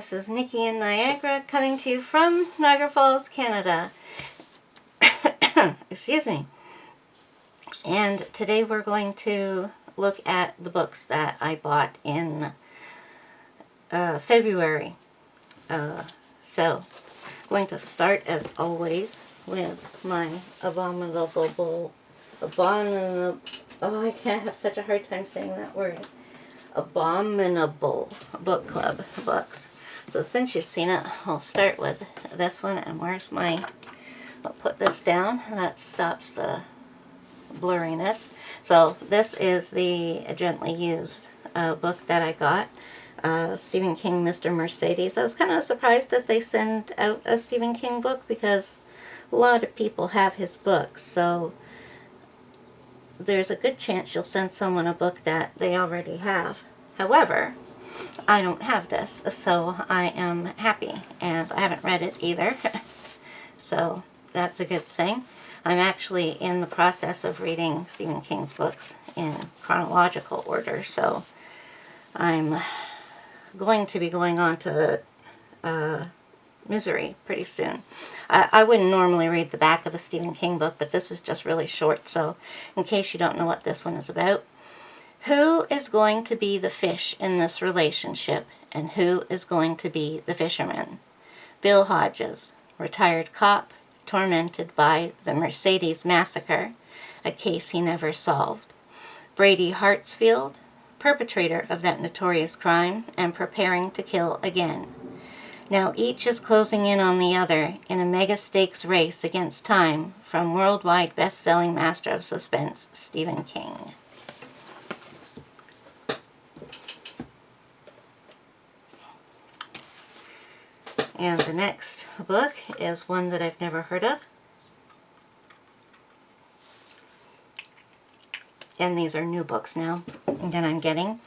This is Nikki in Niagara coming to you from Niagara Falls, Canada. Excuse me. And today we're going to look at the books that I bought in February. So, going to start as always with my abominable, I can't have such a hard time saying that word. Abominable book club books. So since you've seen it, I'll start with this one. And where's my, I'll put this down. That stops the blurriness. So this is the Gently Used book that I got. Stephen King, Mr. Mercedes. I was kind of surprised that they send out a Stephen King book because a lot of people have his books. So there's a good chance you'll send someone a book that they already have. However, I don't have this, so I am happy, and I haven't read it either. So that's a good thing. I'm actually in the process of reading Stephen King's books in chronological order, so I'm going to be going on to Misery pretty soon. I wouldn't normally read the back of a Stephen King book, but this is just really short, so in case you don't know what this one is about. Who is going to be the fish in this relationship, and who is going to be the fisherman? Bill Hodges, retired cop, tormented by the Mercedes massacre, a case he never solved. Brady Hartsfield, perpetrator of that notorious crime and preparing to kill again. Now each is closing in on the other in a mega stakes race against time from worldwide best-selling master of suspense, Stephen King. And the next book is one that I've never heard of. And these are new books now that I'm getting.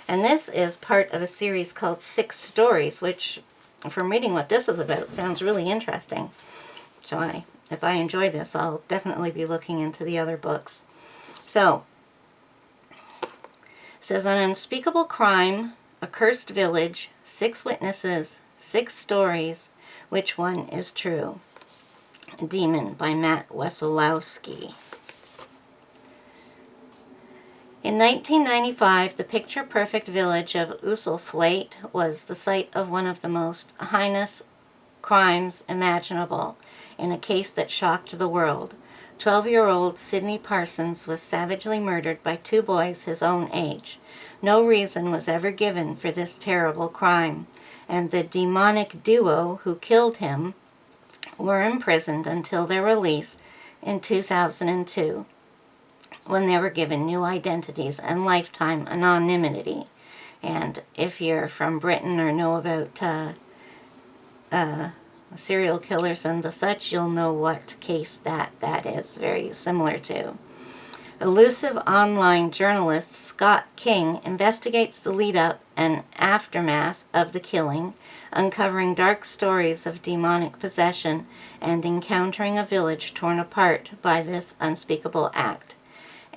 And this is part of a series called 6 Stories, which, from reading what this is about, sounds really interesting. So if I enjoy this, I'll definitely be looking into the other books. So, it says, an unspeakable crime, a cursed village, 6 witnesses, 6 stories, which one is true? Demon by Matt Wesolowski. In 1995, the picture-perfect village of Uselthwaite was the site of one of the most heinous crimes imaginable in a case that shocked the world. 12-year-old Sidney Parsons was savagely murdered by 2 boys his own age. No reason was ever given for this terrible crime, and the demonic duo who killed him were imprisoned until their release in 2002. When they were given new identities and lifetime anonymity. And if you're from Britain or know about serial killers and the such, you'll know what case that is very similar to. Elusive online journalist Scott King investigates the lead-up and aftermath of the killing, uncovering dark stories of demonic possession and encountering a village torn apart by this unspeakable act.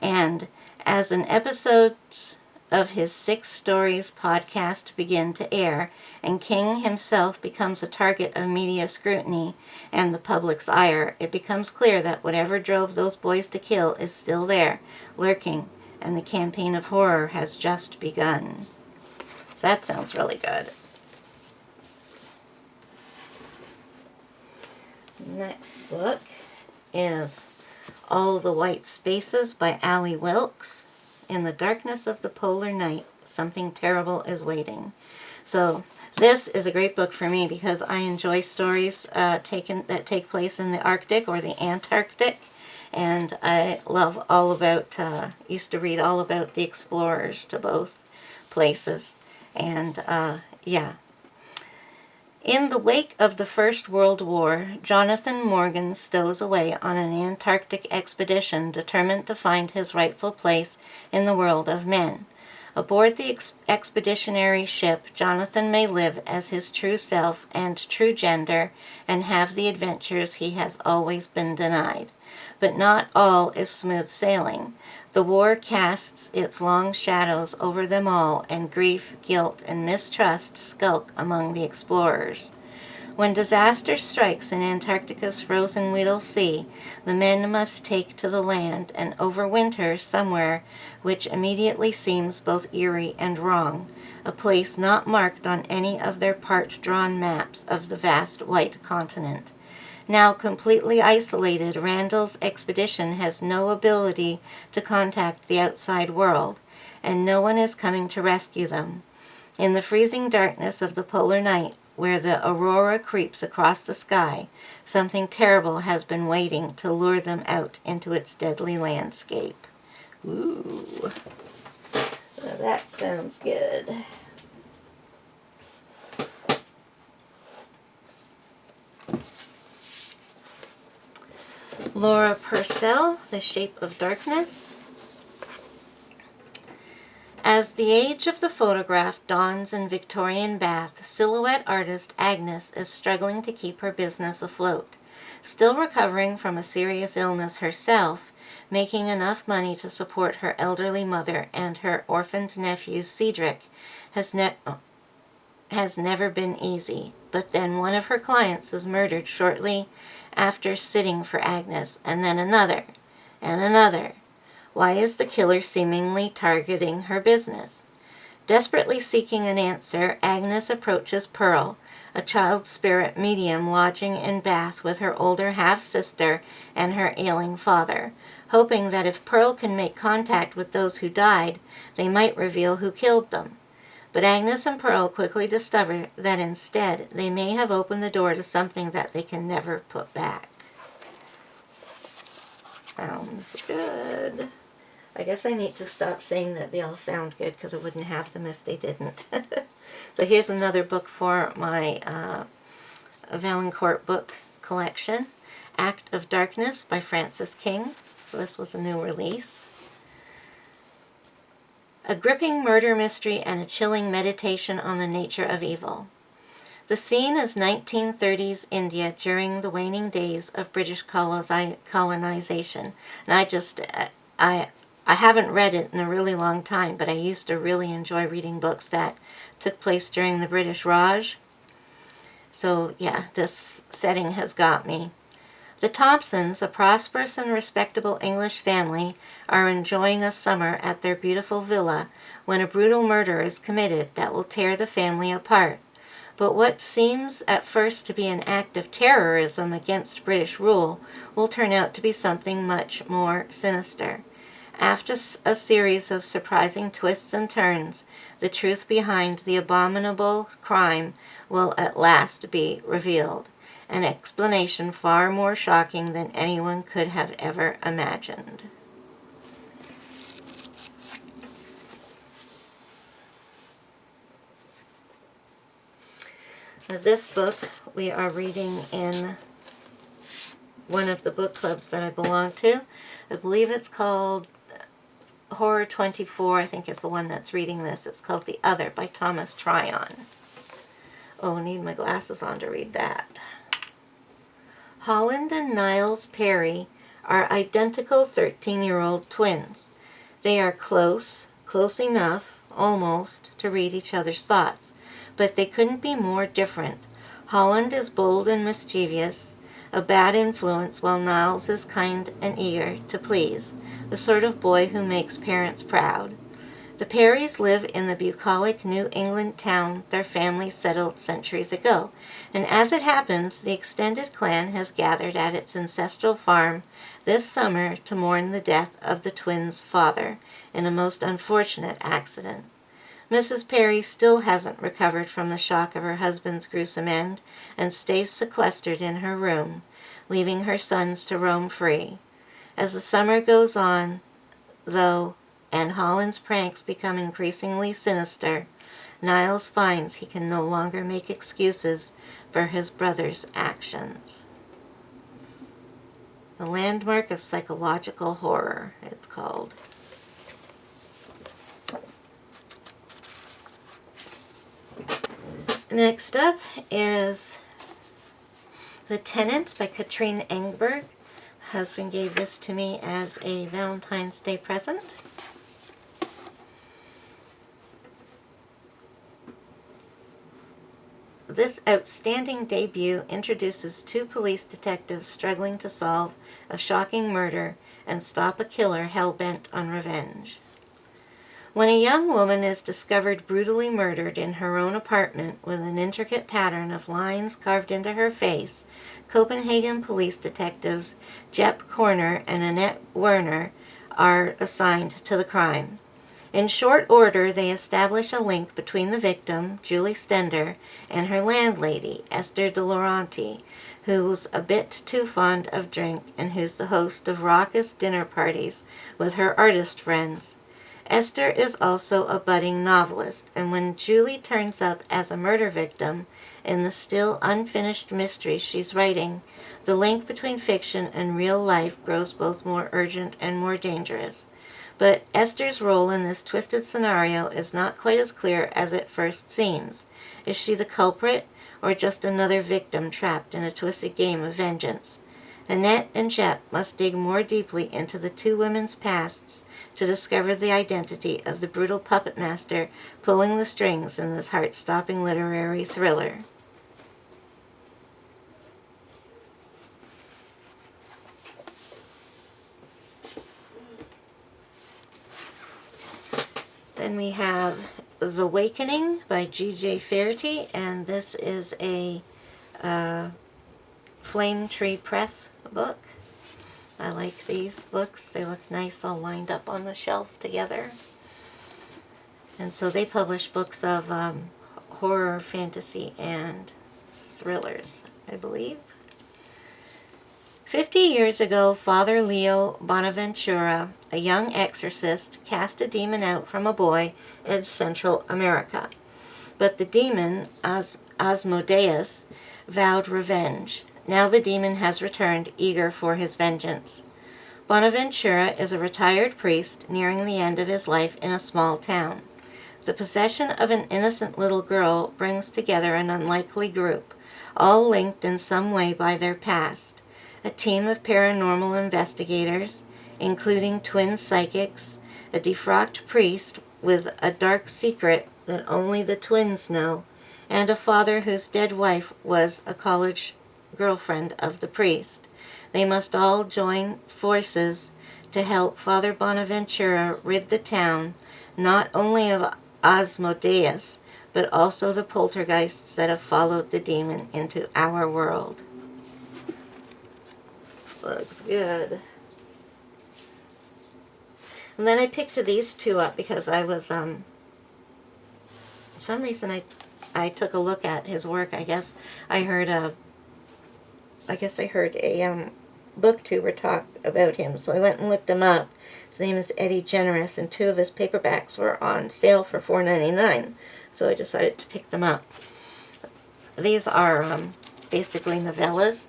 And as an episodes of his 6 Stories podcast begin to air, and King himself becomes a target of media scrutiny and the public's ire, it becomes clear that whatever drove those boys to kill is still there, lurking, and the campaign of horror has just begun. So that sounds really good. Next book is All the White Spaces by Allie Wilkes. In the darkness of the polar night, something terrible is waiting. So this is a great book for me because I enjoy stories that take place in the Arctic or the Antarctic. And I love all about, used to read all about the explorers to both places. And yeah. In the wake of the First World War, Jonathan Morgan stows away on an Antarctic expedition determined to find his rightful place in the world of men. Aboard the expeditionary ship, Jonathan may live as his true self and true gender and have the adventures he has always been denied. But not all is smooth sailing. The war casts its long shadows over them all, and grief, guilt, and mistrust skulk among the explorers. When disaster strikes in Antarctica's frozen Weddell Sea, the men must take to the land and overwinter somewhere which immediately seems both eerie and wrong, a place not marked on any of their part-drawn maps of the vast white continent. Now completely isolated, Randall's expedition has no ability to contact the outside world, and no one is coming to rescue them. In the freezing darkness of the polar night, where the aurora creeps across the sky, something terrible has been waiting to lure them out into its deadly landscape. Ooh, well, that sounds good. Laura Purcell, The Shape of Darkness. As the age of the photograph dawns in Victorian Bath, silhouette artist Agnes is struggling to keep her business afloat. Still recovering from a serious illness herself, making enough money to support her elderly mother and her orphaned nephew Cedric has never been easy. But then one of her clients is murdered shortly after sitting for Agnes, and then another, and another. Why is the killer seemingly targeting her business? Desperately seeking an answer, Agnes approaches Pearl, a child spirit medium lodging in Bath with her older half-sister and her ailing father, hoping that if Pearl can make contact with those who died, they might reveal who killed them. But Agnes and Pearl quickly discover that instead they may have opened the door to something that they can never put back. Sounds good. I guess I need to stop saying that they all sound good because I wouldn't have them if they didn't. So here's another book for my Valancourt book collection. Act of Darkness by Frances King. So this was a new release. A gripping murder mystery and a chilling meditation on the nature of evil. The scene is 1930s India during the waning days of British colonization. And I haven't read it in a really long time, but I used to really enjoy reading books that took place during the British Raj. So yeah, this setting has got me. The Thompsons, a prosperous and respectable English family, are enjoying a summer at their beautiful villa when a brutal murder is committed that will tear the family apart. But what seems at first to be an act of terrorism against British rule will turn out to be something much more sinister. After a series of surprising twists and turns, the truth behind the abominable crime will at last be revealed, an explanation far more shocking than anyone could have ever imagined. Now, this book we are reading in one of the book clubs that I belong to. I believe it's called Horror 24, I think is the one that's reading this. It's called The Other by Thomas Tryon. Oh, I need my glasses on to read that. Holland and Niles Perry are identical 13-year-old twins. They are close enough, almost, to read each other's thoughts, but they couldn't be more different. Holland is bold and mischievous, a bad influence, while Niles is kind and eager to please, the sort of boy who makes parents proud. The Perrys live in the bucolic New England town their family settled centuries ago, and as it happens, the extended clan has gathered at its ancestral farm this summer to mourn the death of the twins' father in a most unfortunate accident. Mrs. Perry still hasn't recovered from the shock of her husband's gruesome end and stays sequestered in her room, leaving her sons to roam free. As the summer goes on, though, and Holland's pranks become increasingly sinister, Niles finds he can no longer make excuses for his brother's actions. The Landmark of Psychological Horror, it's called. Next up is The Tenant by Katrine Engberg. husband gave this to me as a Valentine's Day present. This outstanding debut introduces two police detectives struggling to solve a shocking murder and stop a killer hell-bent on revenge. When a young woman is discovered brutally murdered in her own apartment with an intricate pattern of lines carved into her face, Copenhagen police detectives Jep Corner and Annette Werner are assigned to the crime. In short order, they establish a link between the victim, Julie Stender, and her landlady, Esther de Laurenti, who's a bit too fond of drink and who's the host of raucous dinner parties with her artist friends. Esther is also a budding novelist, and when Julie turns up as a murder victim in the still unfinished mystery she's writing, the link between fiction and real life grows both more urgent and more dangerous. But Esther's role in this twisted scenario is not quite as clear as it first seems. Is she the culprit, or just another victim trapped in a twisted game of vengeance? Annette and Jep must dig more deeply into the two women's pasts to discover the identity of the brutal puppet master pulling the strings in this heart-stopping literary thriller. Then we have The Awakening by G.J. Faherty, and this is a Flame Tree Press book. I like these books. They look nice all lined up on the shelf together. And so they publish books of horror, fantasy, and thrillers, I believe. 50 years ago, Father Leo Bonaventura, a young exorcist, cast a demon out from a boy in Central America. But the demon, Asmodeus, vowed revenge. Now the demon has returned, eager for his vengeance. Bonaventura is a retired priest nearing the end of his life in a small town. The possession of an innocent little girl brings together an unlikely group, all linked in some way by their past. A team of paranormal investigators, including twin psychics, a defrocked priest with a dark secret that only the twins know, and a father whose dead wife was a college girlfriend of the priest. They must all join forces to help Father Bonaventura rid the town not only of Asmodeus, but also the poltergeists that have followed the demon into our world. Looks good. And then I picked these two up because I was, for some reason I took a look at his work. I guess I heard a booktuber talk about him, so I went and looked him up. His name is Eddie Generous, and two of his paperbacks were on sale for $4.99, so I decided to pick them up. These are basically novellas.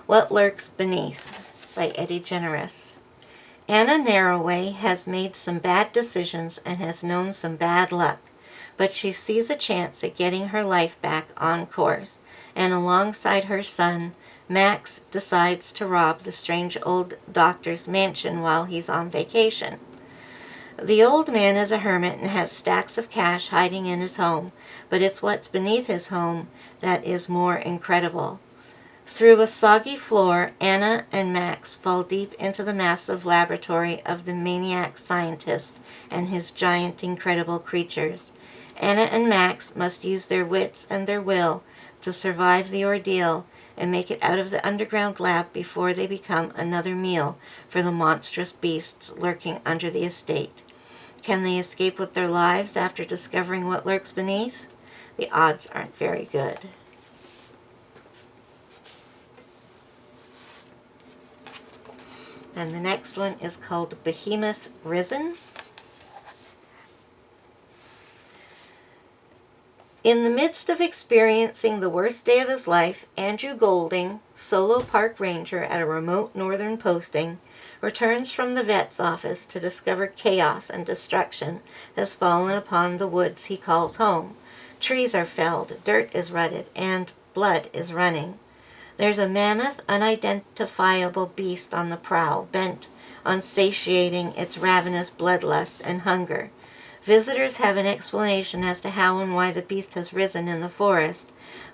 What Lurks Beneath by Eddie Generous. Anna Narroway has made some bad decisions and has known some bad luck, but she sees a chance at getting her life back on course, and alongside her son, Max decides to rob the strange old doctor's mansion while he's on vacation. The old man is a hermit and has stacks of cash hiding in his home, but it's what's beneath his home that is more incredible. Through a soggy floor, Anna and Max fall deep into the massive laboratory of the maniac scientist and his giant, incredible creatures. Anna and Max must use their wits and their will to survive the ordeal and make it out of the underground lab before they become another meal for the monstrous beasts lurking under the estate. Can they escape with their lives after discovering what lurks beneath? The odds aren't very good. And the next one is called Behemoth Risen. In the midst of experiencing the worst day of his life, Andrew Golding, solo park ranger at a remote northern posting, returns from the vet's office to discover chaos and destruction has fallen upon the woods he calls home. Trees are felled, dirt is rutted, and blood is running. There's a mammoth, unidentifiable beast on the prowl, bent on satiating its ravenous bloodlust and hunger. Visitors have an explanation as to how and why the beast has risen in the forest,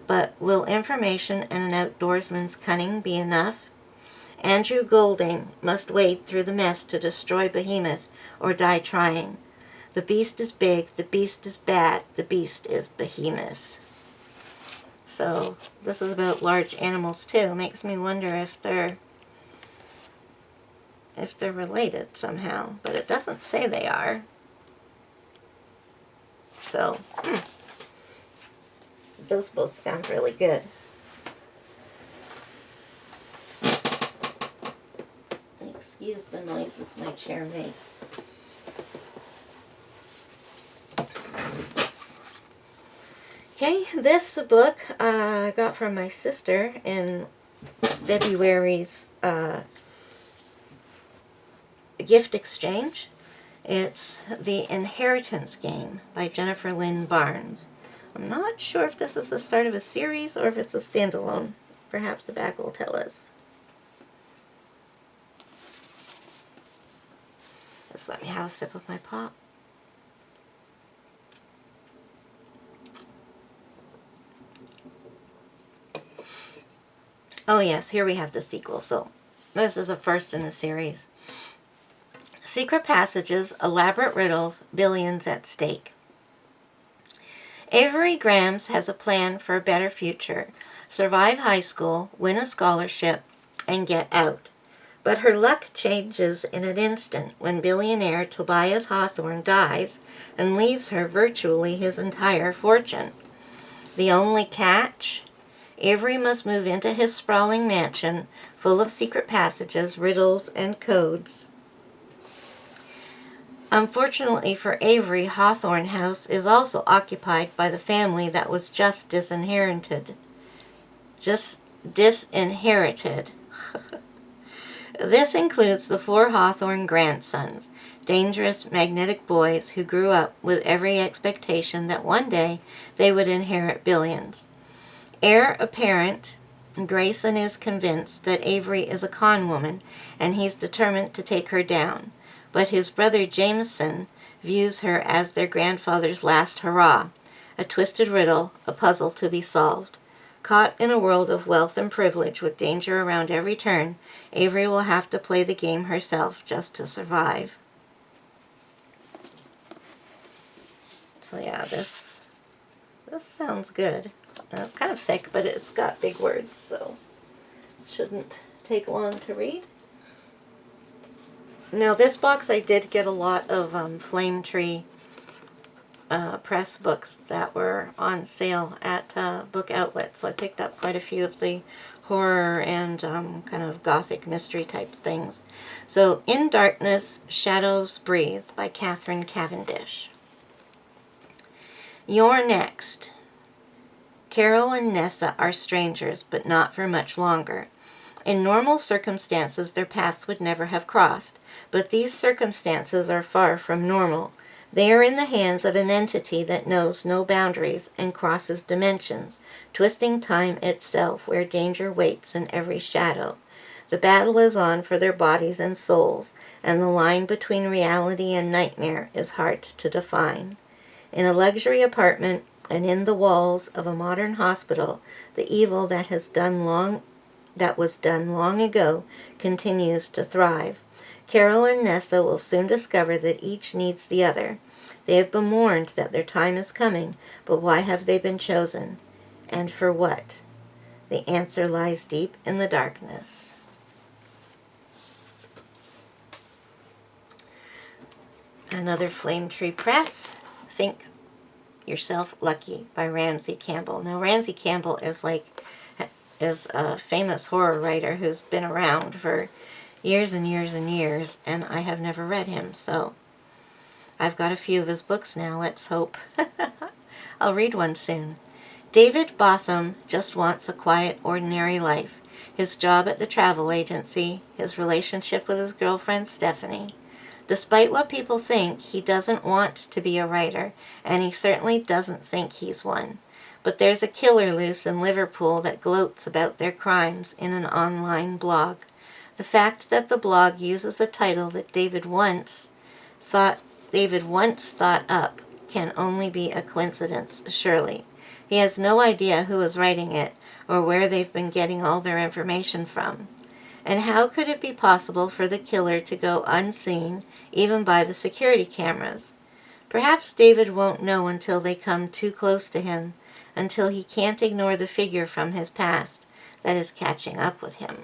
but will information and an outdoorsman's cunning be enough? Andrew Golding must wade through the mess to destroy Behemoth or die trying. The beast is big, the beast is bad, the beast is Behemoth. So this is about large animals too. Makes me wonder if they're related somehow, but it doesn't say they are. So those both sound really good. Excuse the noises my chair makes. Okay, this book I got from my sister in February's gift exchange. It's The Inheritance Game by Jennifer Lynn Barnes. I'm not sure if this is the start of a series or if it's a standalone. Perhaps the back will tell us. Just let me have a sip of my pop. Oh yes, here we have the sequel. So this is a first in the series. Secret passages, elaborate riddles, billions at stake. Avery Grams has a plan for a better future. Survive high school, win a scholarship, and get out. But her luck changes in an instant when billionaire Tobias Hawthorne dies and leaves her virtually his entire fortune. The only catch? Avery must move into his sprawling mansion full of secret passages, riddles, and codes. Unfortunately for Avery, Hawthorne House is also occupied by the family that was just disinherited. This includes the 4 Hawthorne grandsons, dangerous, magnetic boys who grew up with every expectation that one day they would inherit billions. Heir apparent, Grayson is convinced that Avery is a con woman, and he's determined to take her down. But his brother Jameson views her as their grandfather's last hurrah, a twisted riddle, a puzzle to be solved. Caught in a world of wealth and privilege with danger around every turn, Avery will have to play the game herself just to survive. So yeah, this sounds good. It's kind of thick, but it's got big words, so it shouldn't take long to read. Now this box I did get a lot of Flame Tree press books that were on sale at book outlets, so I picked up quite a few of the horror and kind of gothic mystery type things. So In Darkness, Shadows Breathe by Catherine Cavendish. You're next. Carol and Nessa are strangers, but not for much longer. In normal circumstances, their paths would never have crossed, but these circumstances are far from normal. They are in the hands of an entity that knows no boundaries and crosses dimensions, twisting time itself where danger waits in every shadow. The battle is on for their bodies and souls, and the line between reality and nightmare is hard to define. In a luxury apartment and in the walls of a modern hospital, the evil that was done long ago continues to thrive. Carol and Nessa will soon discover that each needs the other. They have been warned that their time is coming, but why have they been chosen? And for what? The answer lies deep in the darkness. Another Flame Tree Press. Think Yourself Lucky by Ramsey Campbell. Now Ramsey Campbell is a famous horror writer who's been around for years and years and years, and I have never read him, so I've got a few of his books now. Let's hope I'll read one soon. David Botham just wants a quiet, ordinary life. His job at the travel agency, his relationship with his girlfriend Stephanie. Despite what people think, he doesn't want to be a writer, and he certainly doesn't think he's one. but there's a killer loose in Liverpool that gloats about their crimes in an online blog. The fact that the blog uses a title that David once thought up can only be a coincidence, surely. He has no idea who is writing it or where they've been getting all their information from. And how could it be possible for the killer to go unseen, even by the security cameras? Perhaps David won't know until they come too close to him, until he can't ignore the figure from his past that is catching up with him.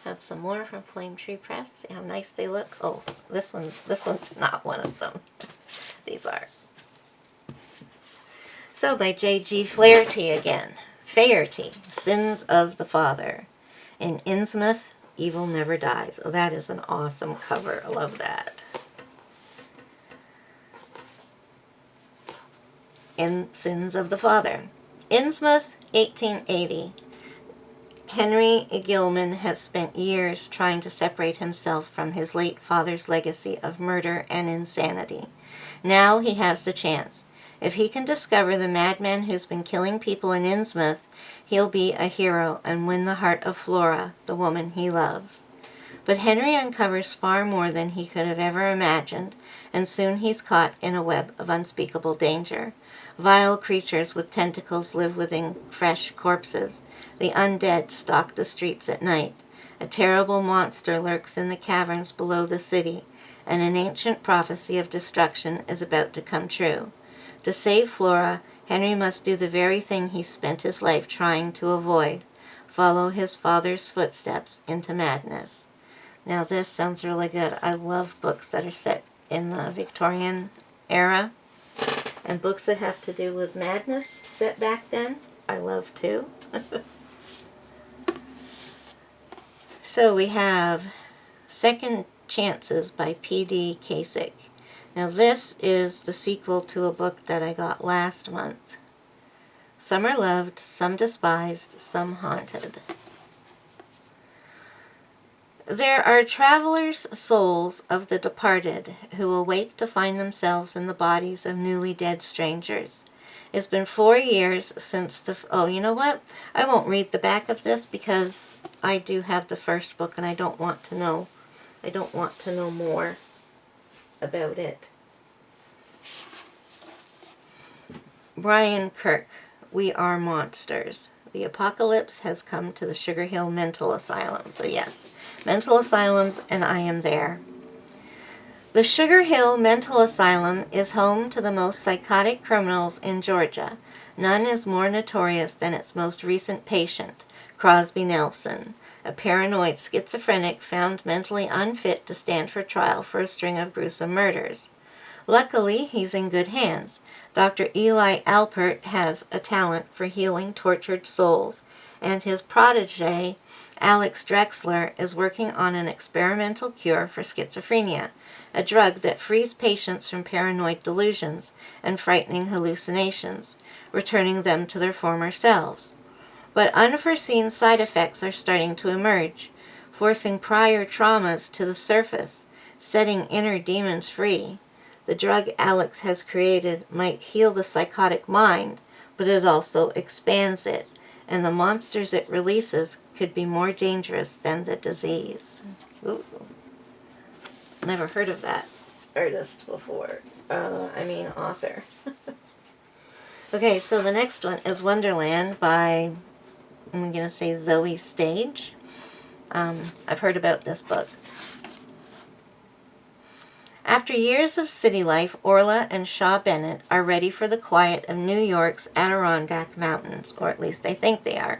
Have some more from Flame Tree Press. See how nice they look? Oh, this one's not one of them. These are. So by J.G. Flaherty again. Faherty, Sins of the Father. In Innsmouth, Evil Never Dies. Oh, that is an awesome cover. I love that. In Sins of the Father. Innsmouth, 1880. Henry Gilman has spent years trying to separate himself from his late father's legacy of murder and insanity. Now he has the chance. If he can discover the madman who's been killing people in Innsmouth, he'll be a hero and win the heart of Flora, the woman he loves. But Henry uncovers far more than he could have ever imagined, and soon he's caught in a web of unspeakable danger. Vile creatures with tentacles live within fresh corpses. The undead stalk the streets at night. A terrible monster lurks in the caverns below the city, and an ancient prophecy of destruction is about to come true. To save Flora, Henry must do the very thing he spent his life trying to avoid, follow his father's footsteps into madness. Now this sounds really good. I love books that are set in the Victorian era, and books that have to do with madness set back then, I love too. So we have Second Chances by P.D. Kasich. Now this is the sequel to a book that I got last month. Some are loved, some despised, some haunted. There are travelers' souls of the departed who awake to find themselves in the bodies of newly dead strangers. It's been 4 years since the... Oh, you know what? I won't read the back of this because I do have the first book and I don't want to know more about it. Brian Kirk, We Are Monsters. The apocalypse has come to the Sugar Hill Mental Asylum. So yes, mental asylums, and I am there. The Sugar Hill Mental Asylum is home to the most psychotic criminals in Georgia. None is more notorious than its most recent patient, Crosby Nelson, a paranoid schizophrenic found mentally unfit to stand for trial for a string of gruesome murders. Luckily, he's in good hands. Dr. Eli Alpert has a talent for healing tortured souls, and his protege, Alex Drexler, is working on an experimental cure for schizophrenia, a drug that frees patients from paranoid delusions and frightening hallucinations, returning them to their former selves. But unforeseen side effects are starting to emerge, forcing prior traumas to the surface, setting inner demons free. The drug Alex has created might heal the psychotic mind, but it also expands it, and the monsters it releases could be more dangerous than the disease. Ooh. Never heard of that artist before. Author. Okay, so the next one is Wonderland by, I'm going to say Zoe Stage. I've heard about this book. After years of city life, Orla and Shaw Bennett are ready for the quiet of New York's Adirondack Mountains, or at least they think they are.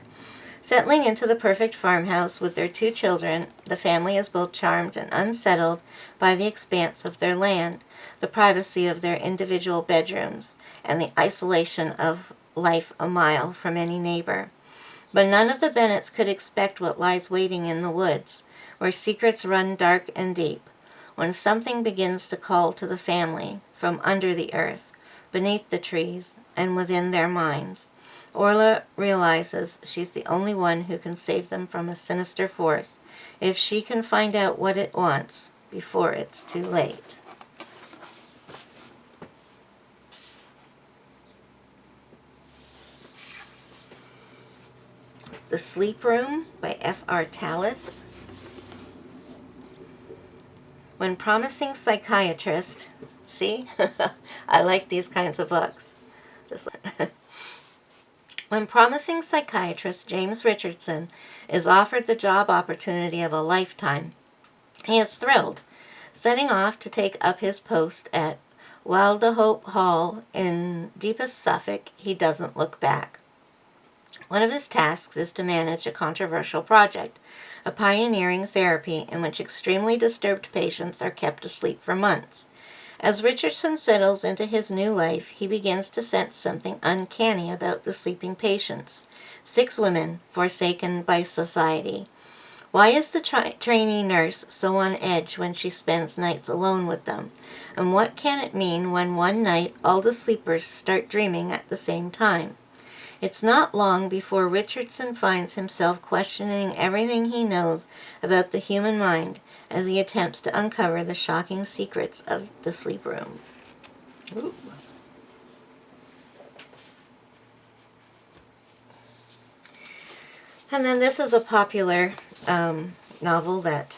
Settling into the perfect farmhouse with their 2 children, the family is both charmed and unsettled by the expanse of their land, the privacy of their individual bedrooms, and the isolation of life a mile from any neighbor. But none of the Bennetts could expect what lies waiting in the woods, where secrets run dark and deep. When something begins to call to the family from under the earth, beneath the trees, and within their minds, Orla realizes she's the only one who can save them from a sinister force if she can find out what it wants before it's too late. The Sleep Room by F.R. Tallis. When Promising Psychiatrist, see, I like these kinds of books. Just when promising psychiatrist James Richardson is offered the job opportunity of a lifetime, he is thrilled. Setting off to take up his post at Wilderhope Hall in deepest Suffolk, he doesn't look back. One of his tasks is to manage a controversial project, a pioneering therapy in which extremely disturbed patients are kept asleep for months. As Richardson settles into his new life, he begins to sense something uncanny about the sleeping patients. 6 women forsaken by society. Why is the trainee nurse so on edge when she spends nights alone with them? And what can it mean when one night all the sleepers start dreaming at the same time? It's not long before Richardson finds himself questioning everything he knows about the human mind as he attempts to uncover the shocking secrets of the sleep room. Ooh. And then this is a popular novel that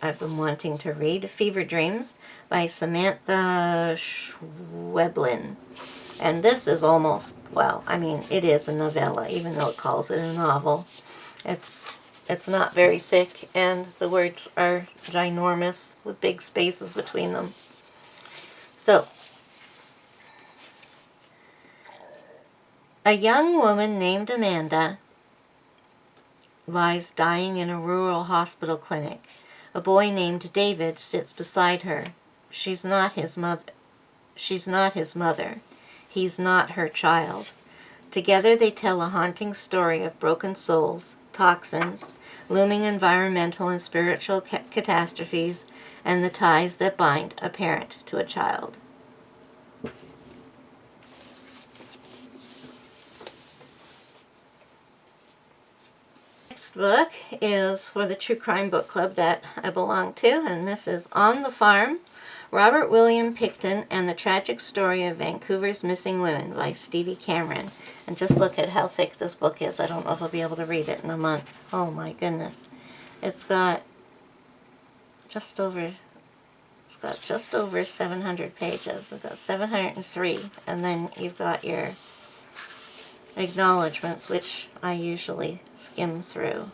I've been wanting to read, Fever Dreams by Samantha Schweblin. And this is almost, well, I mean, it is a novella, even though it calls it a novel. It's not very thick, and the words are ginormous with big spaces between them. So, a young woman named Amanda lies dying in a rural hospital clinic. A boy named David sits beside her. She's not his mother. He's not her child. Together they tell a haunting story of broken souls, toxins, looming environmental and spiritual catastrophes, and the ties that bind a parent to a child. Next book is for the True Crime Book Club that I belong to, and this is On the Farm, Robert William Picton and the Tragic Story of Vancouver's Missing Women by Stevie Cameron. And just look at how thick this book is. I don't know if I'll be able to read it in a month. Oh my goodness. It's got just over 700 pages. I've got 703, and then you've got your acknowledgments, which I usually skim through.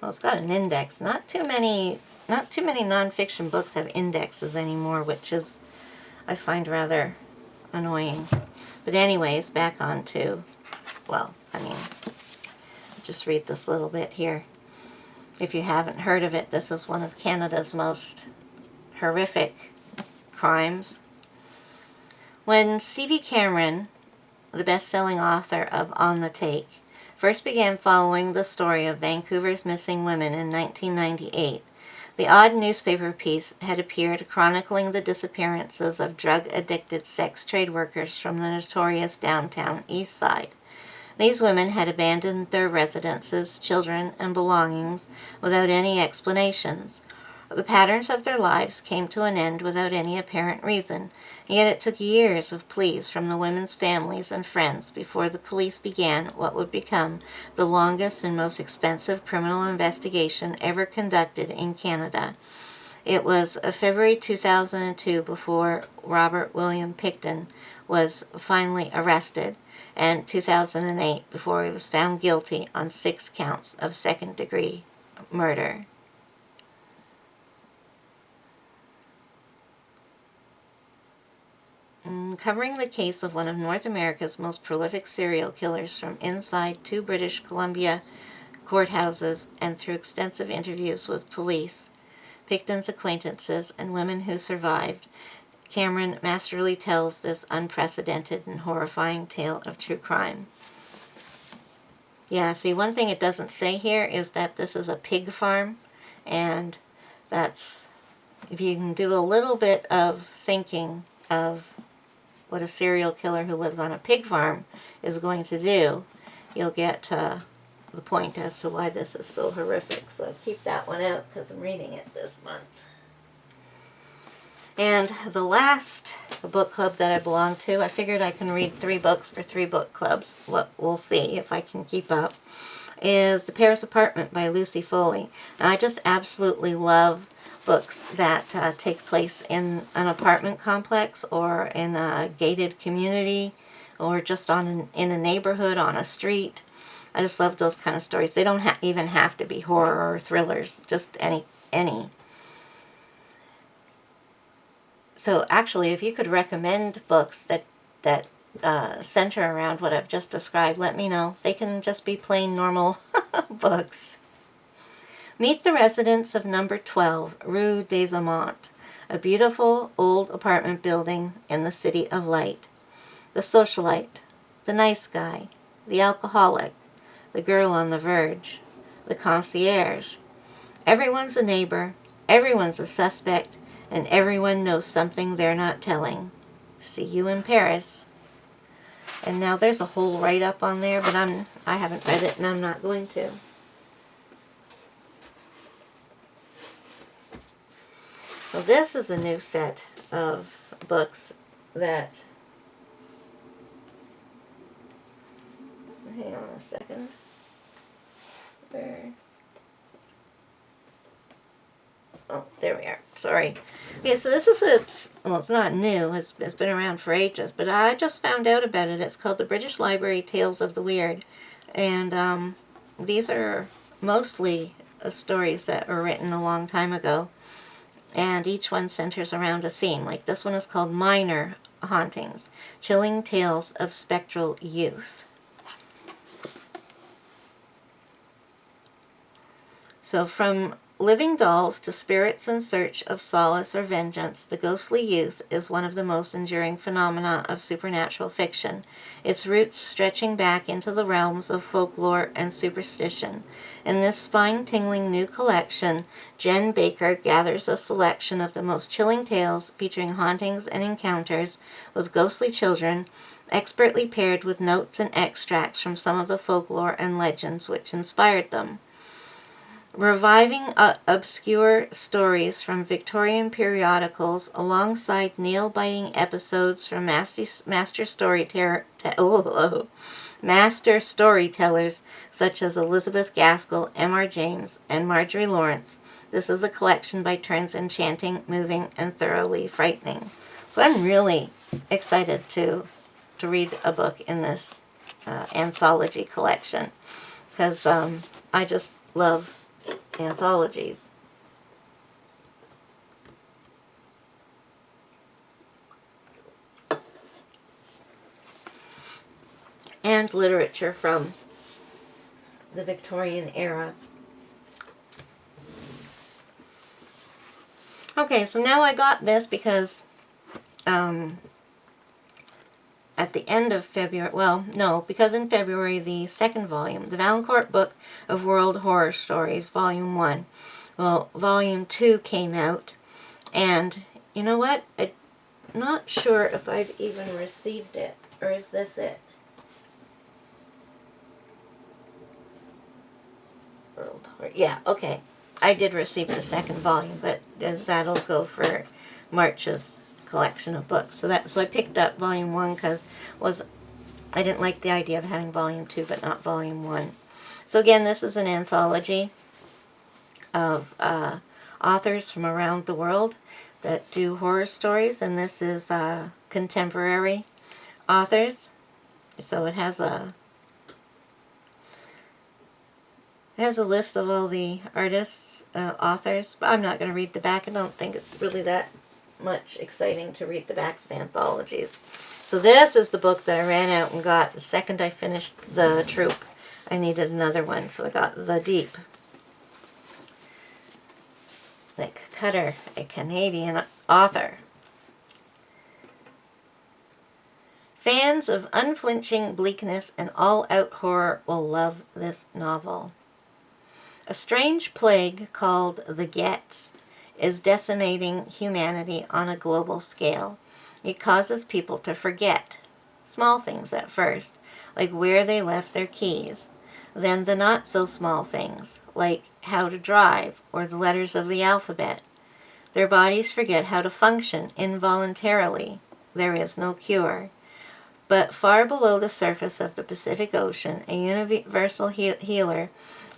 Well, it's got an index. Not too many nonfiction books have indexes anymore, which is, I find, rather annoying. But anyways, back on to, well, I mean, I'll just read this little bit here. If you haven't heard of it, this is one of Canada's most horrific crimes. When Stevie Cameron, the best-selling author of On the Take, first began following the story of Vancouver's missing women in 1998, the odd newspaper piece had appeared chronicling the disappearances of drug-addicted sex trade workers from the notorious downtown East Side. These women had abandoned their residences, children, and belongings without any explanations. The patterns of their lives came to an end without any apparent reason, yet it took years of pleas from the women's families and friends before the police began what would become the longest and most expensive criminal investigation ever conducted in Canada. It was February 2002 before Robert William Picton was finally arrested, and 2008 before he was found guilty on 6 counts of second-degree murder. Covering the case of one of North America's most prolific serial killers from inside 2 British Columbia courthouses and through extensive interviews with police, Picton's acquaintances, and women who survived, Cameron masterfully tells this unprecedented and horrifying tale of true crime. Yeah, see, one thing it doesn't say here is that this is a pig farm, and that's, if you can do a little bit of thinking of what a serial killer who lives on a pig farm is going to do, you'll get the point as to why this is so horrific. So keep that one out because I'm reading it this month. And the last a book club that I belong to. I figured I can read 3 books for 3 book clubs. What we'll see if I can keep up. Is The Paris Apartment by Lucy Foley. Now, I just absolutely love books that take place in an apartment complex or in a gated community or just in a neighborhood, on a street. I just love those kind of stories. They don't even have to be horror or thrillers, just any. So actually, if you could recommend books that center around what I've just described, let me know. They can just be plain normal books. Meet the residents of number 12, Rue des Amants, a beautiful old apartment building in the City of Light. The socialite, the nice guy, the alcoholic, the girl on the verge, the concierge. Everyone's a neighbor, everyone's a suspect, and everyone knows something they're not telling. See you in Paris. And now there's a whole write-up on there, but I haven't read it and I'm not going to. Well, this is a new set of books that... Hang on a second. Where... Oh, there we are. Sorry. Okay, so this is well, it's not new. It's been around for ages, but I just found out about it. It's called the British Library Tales of the Weird. And these are mostly stories that were written a long time ago. And each one centers around a theme. Like this one is called Minor Hauntings, Chilling Tales of Spectral Youth. So from living dolls to spirits in search of solace or vengeance, the ghostly youth is one of the most enduring phenomena of supernatural fiction, its roots stretching back into the realms of folklore and superstition. In this spine-tingling new collection, Jen Baker gathers a selection of the most chilling tales featuring hauntings and encounters with ghostly children, expertly paired with notes and extracts from some of the folklore and legends which inspired them. Reviving obscure stories from Victorian periodicals alongside nail-biting episodes from master storytellers such as Elizabeth Gaskell, M.R. James, and Marjorie Lawrence. This is a collection by turns enchanting, moving, and thoroughly frightening. So I'm really excited to read a book in this anthology collection because I just love anthologies. And literature from the Victorian era. Okay, so now I got this because at the end of February, well, no, because in February, the second volume, the Valancourt Book of World Horror Stories, Volume 1, well, Volume 2 came out, and you know what? I'm not sure if I've even received it, or is this it? World Horror, yeah, okay. I did receive the second volume, but that'll go for March's collection of books. So I picked up Volume 1 because I didn't like the idea of having Volume 2 but not Volume 1. So again, this is an anthology of authors from around the world that do horror stories, and this is contemporary authors. So it has a list of all the artists, authors, but I'm not going to read the back. I don't think it's really that much exciting to read the backs of anthologies. So this is the book that I ran out and got the second I finished The Troop. I needed another one, so I got The Deep. Nick Cutter, a Canadian author. Fans of unflinching bleakness and all-out horror will love this novel. A strange plague called the Gets is decimating humanity on a global scale. It causes people to forget small things at first, like where they left their keys. Then the not-so-small things, like how to drive or the letters of the alphabet. Their bodies forget how to function involuntarily. there is no cure. But far below the surface of the Pacific Ocean, a universal healer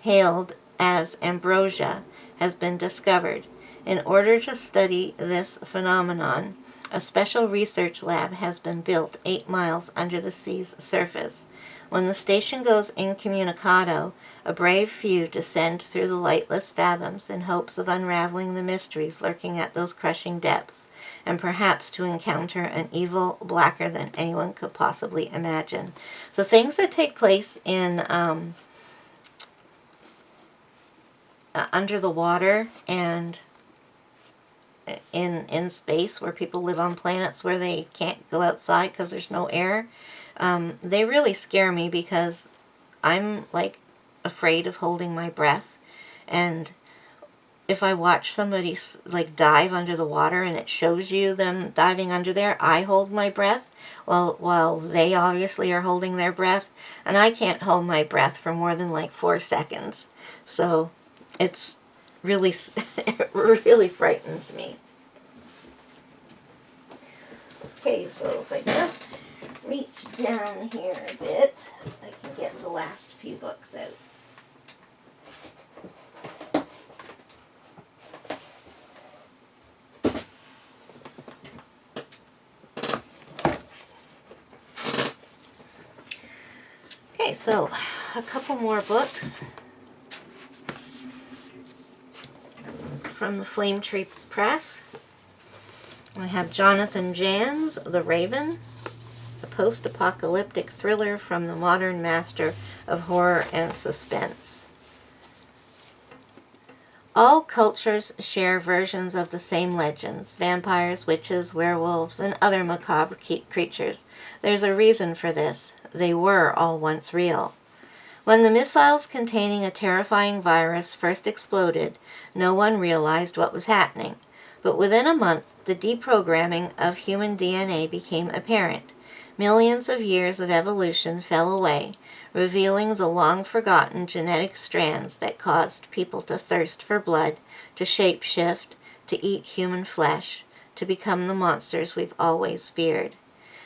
hailed as ambrosia has been discovered. In order to study this phenomenon, a special research lab has been built 8 miles under the sea's surface. When the station goes incommunicado, a brave few descend through the lightless fathoms in hopes of unraveling the mysteries lurking at those crushing depths, and perhaps to encounter an evil blacker than anyone could possibly imagine. So things that take place in under the water and in space, where people live on planets where they can't go outside because there's no air, they really scare me, because I'm like afraid of holding my breath. And if I watch somebody like dive under the water and it shows you them diving under there, I hold my breath while they obviously are holding their breath, and I can't hold my breath for more than like 4 seconds. So it's really it really frightens me. Okay, so if I just reach down here a bit, I can get the last few books out. Okay, so a couple more books from the Flame Tree Press. We have Jonathan Jan's The Raven, a post-apocalyptic thriller from the modern master of horror and suspense. All cultures share versions of the same legends: vampires, witches, werewolves, and other macabre creatures. There's a reason for this. They were all once real. When the missiles containing a terrifying virus first exploded, no one realized what was happening. But within a month, the deprogramming of human DNA became apparent. Millions of years of evolution fell away, revealing the long-forgotten genetic strands that caused people to thirst for blood, to shape-shift, to eat human flesh, to become the monsters we've always feared.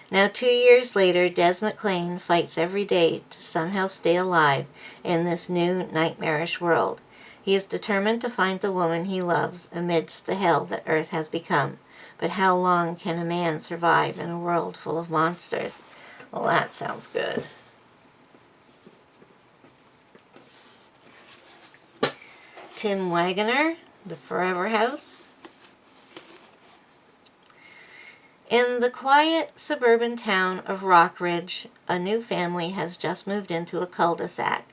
Now 2 years later, Des McClane fights every day to somehow stay alive in this new nightmarish world. He is determined to find the woman he loves amidst the hell that Earth has become. But how long can a man survive in a world full of monsters? Well, that sounds good. Tim Wagoner, The Forever House. In the quiet suburban town of Rockridge, a new family has just moved into a cul-de-sac.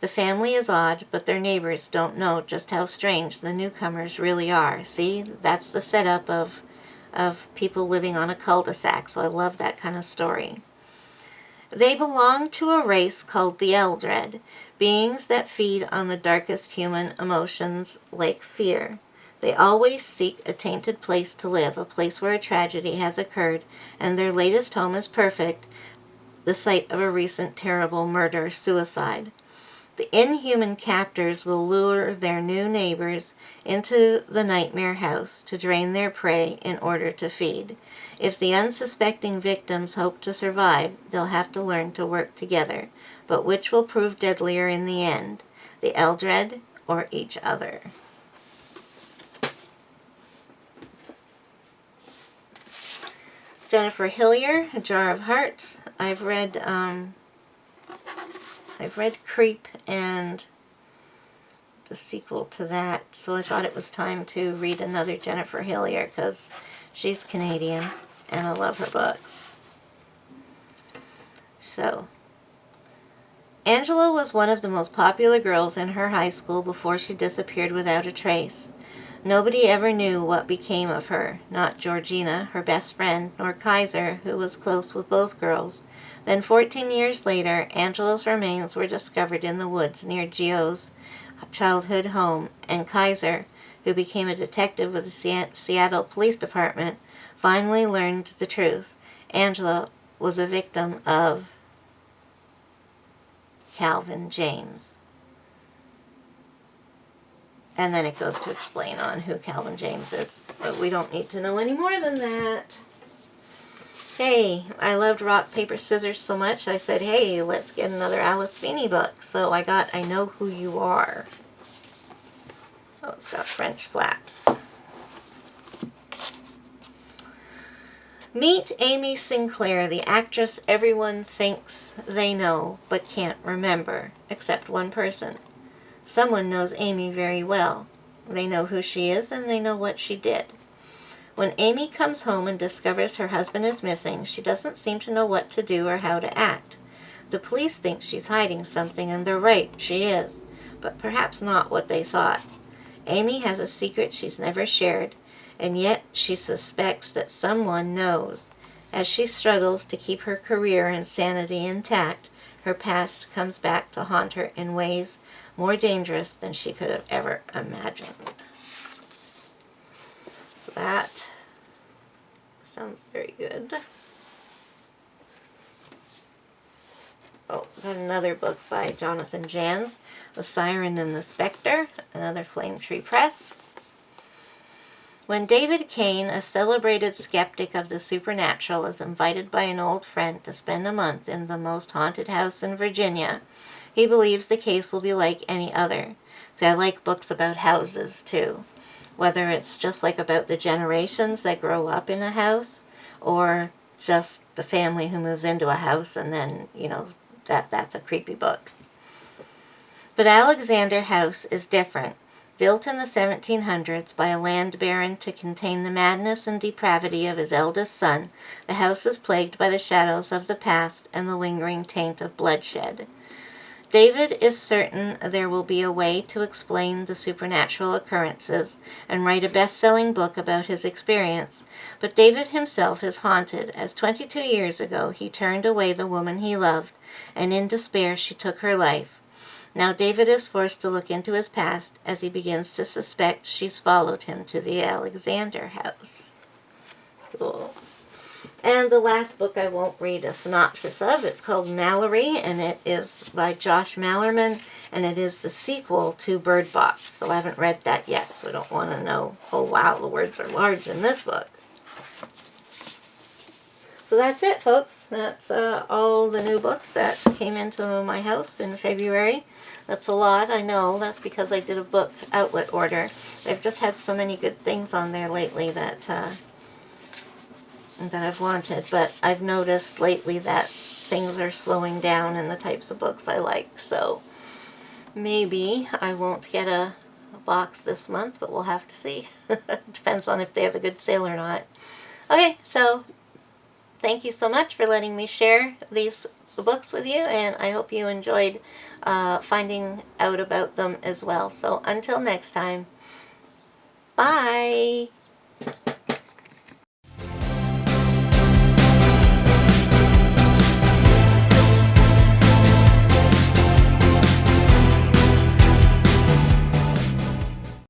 The family is odd, but their neighbors don't know just how strange the newcomers really are. See, that's the setup of people living on a cul-de-sac, so I love that kind of story. They belong to a race called the Eldred, beings that feed on the darkest human emotions like fear. They always seek a tainted place to live, a place where a tragedy has occurred, and their latest home is perfect, the site of a recent terrible murder-suicide. The inhuman captors will lure their new neighbors into the nightmare house to drain their prey in order to feed. If the unsuspecting victims hope to survive, they'll have to learn to work together. But which will prove deadlier in the end, the Eldred or each other? Jennifer Hillier, A Jar of Hearts. I've read Creep and the sequel to that, so I thought it was time to read another Jennifer Hillier because she's Canadian and I love her books. So, Angela was one of the most popular girls in her high school before she disappeared without a trace. Nobody ever knew what became of her, not Georgina, her best friend, nor Kaiser, who was close with both girls. Then 14 years later, Angela's remains were discovered in the woods near Gio's childhood home, and Kaiser, who became a detective with the Seattle Police Department, finally learned the truth. Angela was a victim of Calvin James. And then it goes to explain on who Calvin James is. But we don't need to know any more than that. Hey, I loved rock, paper, scissors so much, I said, hey, let's get another Alice Feeney book. So I got I Know Who You Are. Oh, it's got French flaps. Meet Amy Sinclair, the actress everyone thinks they know but can't remember, except one person. Someone knows Amy very well. They know who she is and they know what she did. When Amy comes home and discovers her husband is missing, she doesn't seem to know what to do or how to act. The police think she's hiding something, and they're right, she is, but perhaps not what they thought. Amy has a secret she's never shared, and yet she suspects that someone knows. As she struggles to keep her career and sanity intact, her past comes back to haunt her in ways more dangerous than she could have ever imagined. So that sounds very good. Oh, got another book by Jonathan Janz, The Siren and the Spectre, another Flame Tree Press. When David Kane, a celebrated skeptic of the supernatural, is invited by an old friend to spend a month in the most haunted house in Virginia, he believes the case will be like any other. See, I like books about houses, too. Whether it's just like about the generations that grow up in a house, or just the family who moves into a house and then, that's a creepy book. But Alexander House is different. Built in the 1700s by a land baron to contain the madness and depravity of his eldest son, the house is plagued by the shadows of the past and the lingering taint of bloodshed. David is certain there will be a way to explain the supernatural occurrences and write a best-selling book about his experience, but David himself is haunted, as 22 years ago he turned away the woman he loved, and in despair she took her life. Now David is forced to look into his past as he begins to suspect she's followed him to the Alexander house. Cool. And the last book I won't read a synopsis of. It's called Mallory, and it is by Josh Mallerman, and it is the sequel to Bird Box. So I haven't read that yet, so I don't want to know, oh wow, the words are large in this book. So that's it, folks. That's all the new books that came into my house in February. That's a lot, I know. That's because I did a book outlet order. They've just had so many good things on there lately that I've wanted, but I've noticed lately that things are slowing down in the types of books I like, so maybe I won't get a box this month, but we'll have to see. Depends on if they have a good sale or not. Okay, so thank you so much for letting me share these books with you, and I hope you enjoyed finding out about them as well. So until next time, bye!